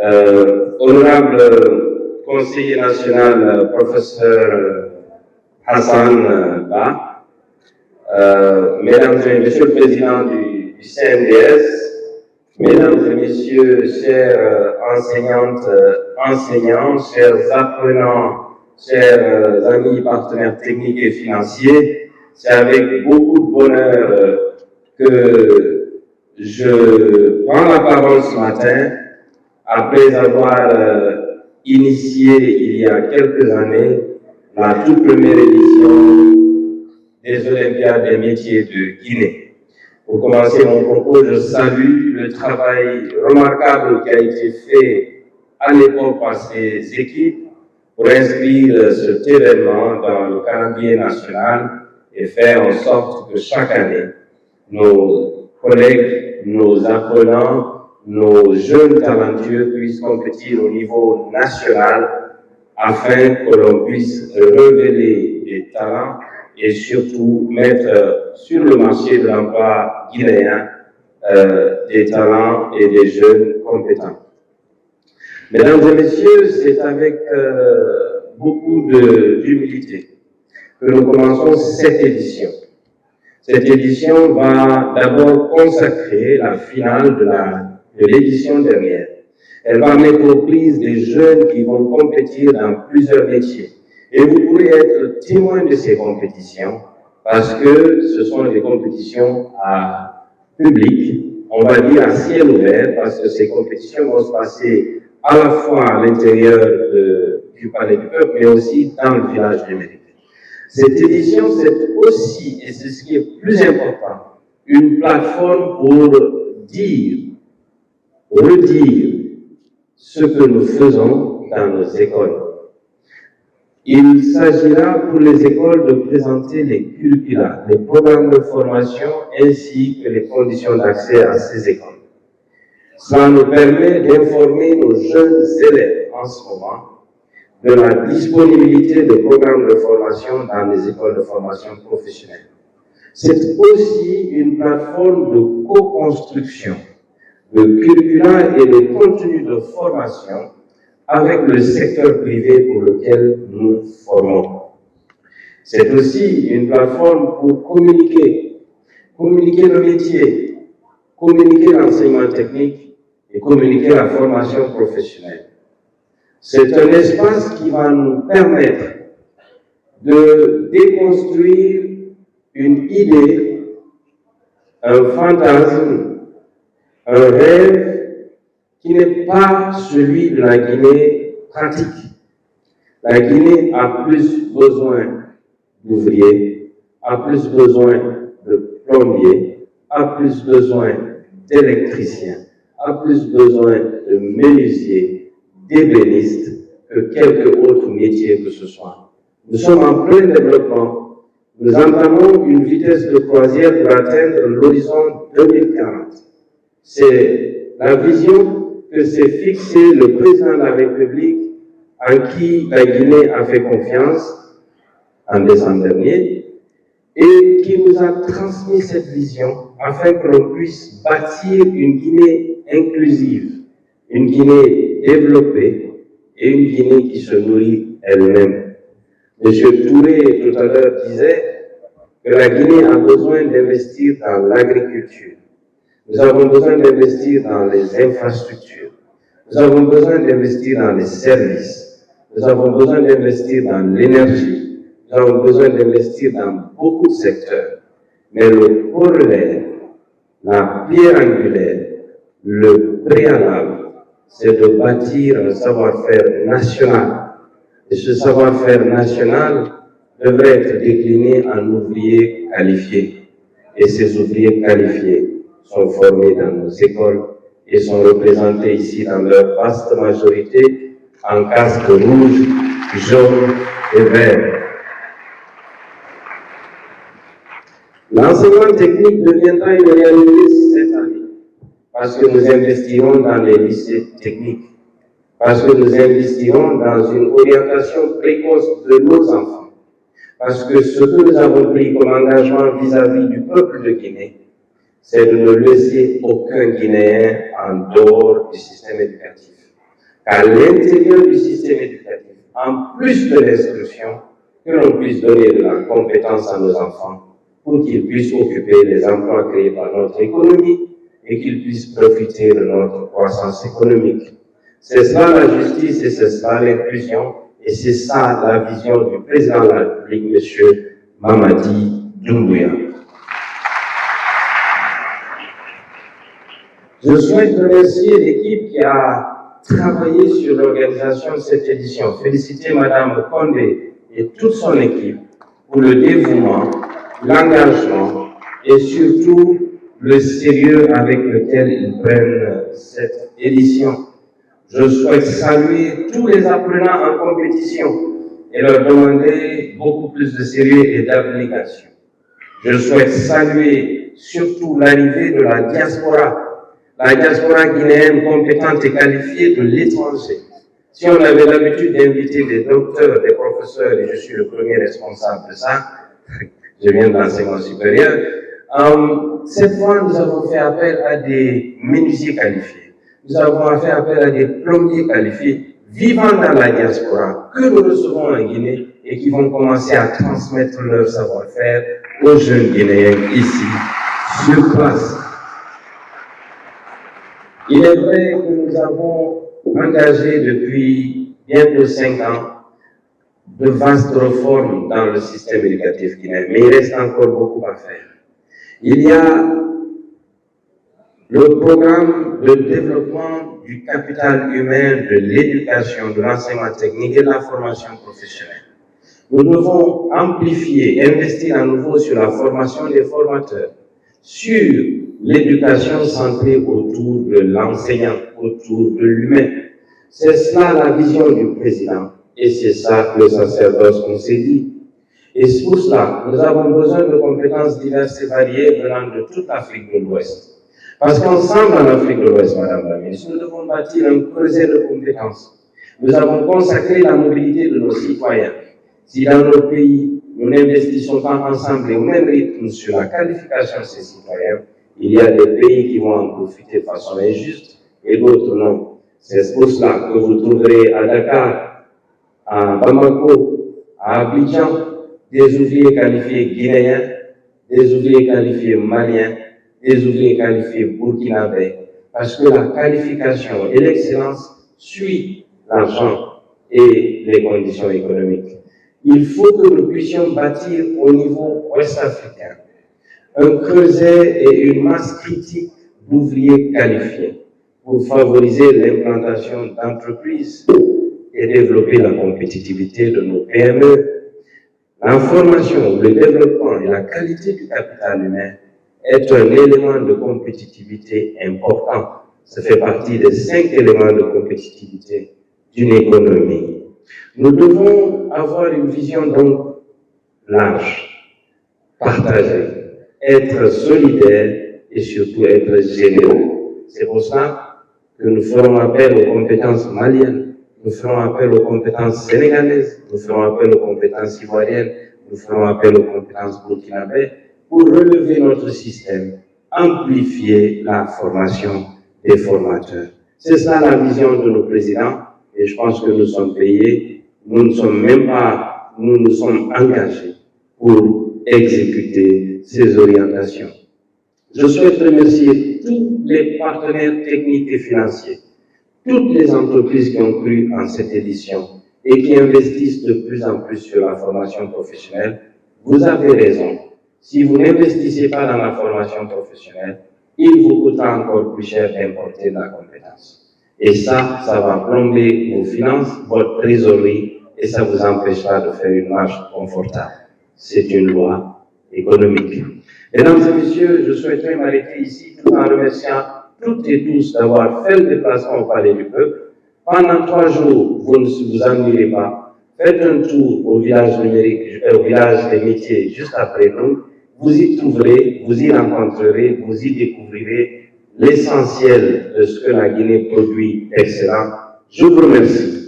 Honorable conseiller national, professeur Hassan Ba, Mesdames et Messieurs le Président du CNDS, Mesdames et Messieurs, chères enseignantes, enseignants, chers apprenants, chers amis partenaires techniques et financiers, c'est avec beaucoup de bonheur que je prends la parole ce matin après avoir initié il y a quelques années la toute première édition des Olympiades des métiers de Guinée. Pour commencer mon propos, je salue le travail remarquable qui a été fait à l'époque par ces équipes pour inscrire cet événement dans le calendrier national et faire en sorte que chaque année, nos collègues, nos apprenants, nos jeunes talentueux puissent compétir au niveau national afin que l'on puisse révéler des talents et surtout mettre sur le marché de l'emploi guinéen des talents et des jeunes compétents. Mesdames et messieurs, c'est avec beaucoup d'humilité que nous commençons cette édition. Cette édition va d'abord consacrer la finale de l'édition dernière. Elle va mettre aux prises des jeunes qui vont compétir dans plusieurs métiers. Et vous pourrez être témoin de ces compétitions parce que ce sont des compétitions à public, on va dire à ciel ouvert, parce que ces compétitions vont se passer à la fois à l'intérieur du Palais du Peuple, mais aussi dans le village numérique. Cette édition, c'est aussi, et c'est ce qui est plus important, une plateforme pour dire, redire ce que nous faisons dans nos écoles. Il s'agira pour les écoles de présenter les curricula, les programmes de formation ainsi que les conditions d'accès à ces écoles. Cela nous permet d'informer nos jeunes élèves en ce moment de la disponibilité de programmes de formation dans les écoles de formation professionnelle. C'est aussi une plateforme de co-construction de curricula et de contenu de formation avec le secteur privé pour lequel nous formons. C'est aussi une plateforme pour communiquer le métier, communiquer l'enseignement technique et communiquer la formation professionnelle. C'est un espace qui va nous permettre de déconstruire une idée, un fantasme, un rêve qui n'est pas celui de la Guinée pratique. La Guinée a plus besoin d'ouvriers, a plus besoin de plombiers, a plus besoin d'électriciens, a plus besoin de menuisiers, d'ébénistes que quelque autre métier que ce soit. Nous sommes en plein développement. Nous entamons une vitesse de croisière pour atteindre l'horizon 2040. C'est la vision que s'est fixé le président de la République en qui la Guinée a fait confiance en décembre dernier et qui nous a transmis cette vision afin que l'on puisse bâtir une Guinée inclusive, une Guinée développée et une Guinée qui se nourrit elle-même. M. Touré tout à l'heure disait que la Guinée a besoin d'investir dans l'agriculture. Nous avons besoin d'investir dans les infrastructures. Nous avons besoin d'investir dans les services. Nous avons besoin d'investir dans l'énergie. Nous avons besoin d'investir dans beaucoup de secteurs. Mais le corollaire, la pierre angulaire, le préalable, c'est de bâtir un savoir-faire national. Et ce savoir-faire national devrait être décliné en ouvriers qualifiés. Et ces ouvriers qualifiés sont formés dans nos écoles et sont représentés ici dans leur vaste majorité en casque rouge, jaune et vert. L'enseignement technique deviendra une réalité cette année parce que nous investirons dans les lycées techniques, parce que nous investirons dans une orientation précoce de nos enfants, parce que ce que nous avons pris comme engagement vis-à-vis du peuple de Guinée, c'est de ne laisser aucun Guinéen en dehors du système éducatif. qu'à l'intérieur du système éducatif, en plus de l'instruction, que l'on puisse donner de la compétence à nos enfants pour qu'ils puissent occuper les emplois créés par notre économie et qu'ils puissent profiter de notre croissance économique. C'est ça la justice et c'est ça l'inclusion et c'est ça la vision du président de la République, M. Mamadi Doumbouya. Je souhaite remercier l'équipe qui a travaillé sur l'organisation de cette édition. Féliciter Mme Condé et toute son équipe pour le dévouement, l'engagement et surtout le sérieux avec lequel ils prennent cette édition. Je souhaite saluer tous les apprenants en compétition et leur demander beaucoup plus de sérieux et d'abnégation. Je souhaite saluer surtout l'arrivée de la diaspora guinéenne compétente et qualifiée de l'étranger. Si on avait l'habitude d'inviter des docteurs, des professeurs, et je suis le premier responsable de ça, je viens de l'enseignement supérieur, cette fois nous avons fait appel à des menuisiers qualifiés, nous avons fait appel à des plombiers qualifiés vivant dans la diaspora que nous recevons en Guinée et qui vont commencer à transmettre leur savoir-faire aux jeunes Guinéens ici, sur place. Il est vrai que nous avons engagé depuis bientôt 5 ans de vastes réformes dans le système éducatif guinéen, mais il reste encore beaucoup à faire. Il y a le programme de développement du capital humain, de l'éducation, de l'enseignement technique et de la formation professionnelle. Nous devons amplifier, investir à nouveau sur la formation des formateurs, sur l'éducation centrée autour de l'enseignant, autour de l'humain. C'est cela la vision du président et c'est ça le sacerdoce qu'on s'est dit. Et pour cela, nous avons besoin de compétences diverses et variées venant de toute l'Afrique de l'Ouest. Parce qu'ensemble en Afrique de l'Ouest, Madame la Ministre, nous devons bâtir un creuset de compétences. Nous avons consacré la mobilité de nos citoyens. Si dans nos pays, nous n'investissons pas ensemble au même rythme sur la qualification de ces citoyens, il y a des pays qui vont en profiter de façon injuste et d'autres non. C'est pour cela que vous trouverez à Dakar, à Bamako, à Abidjan, des ouvriers qualifiés guinéens, des ouvriers qualifiés maliens, des ouvriers qualifiés burkinabés, parce que la qualification et l'excellence suivent l'argent et les conditions économiques. Il faut que nous puissions bâtir au niveau ouest-africain un creuset et une masse critique d'ouvriers qualifiés pour favoriser l'implantation d'entreprises et développer la compétitivité de nos PME. L'information, le développement et la qualité du capital humain est un élément de compétitivité important. Ça fait partie des 5 éléments de compétitivité d'une économie. Nous devons avoir une vision donc large, partagée, être solidaire et surtout être généreux. C'est pour ça que nous ferons appel aux compétences maliennes, nous ferons appel aux compétences sénégalaises, nous ferons appel aux compétences ivoiriennes, nous ferons appel aux compétences burkinabées pour relever notre système, amplifier la formation des formateurs. C'est ça la vision de nos présidents et je pense que nous sommes payés, nous ne sommes même pas, nous nous sommes engagés pour exécuter ces orientations. Je souhaite remercier tous les partenaires techniques et financiers, toutes les entreprises qui ont cru en cette édition et qui investissent de plus en plus sur la formation professionnelle. Vous avez raison. Si vous n'investissez pas dans la formation professionnelle, il vous coûtera encore plus cher d'importer de la compétence. Et ça va plomber vos finances, votre trésorerie, et ça vous empêchera de faire une marche confortable. C'est une loi économique. Mesdames et messieurs, je souhaiterais m'arrêter ici tout en remerciant toutes et tous d'avoir fait le déplacement au Palais du Peuple. Pendant 3 jours, vous ne vous ennuierez pas. Faites un tour au village numérique, au village des métiers juste après nous. Vous y trouverez, vous y rencontrerez, vous y découvrirez l'essentiel de ce que la Guinée produit d'excellent. Je vous remercie.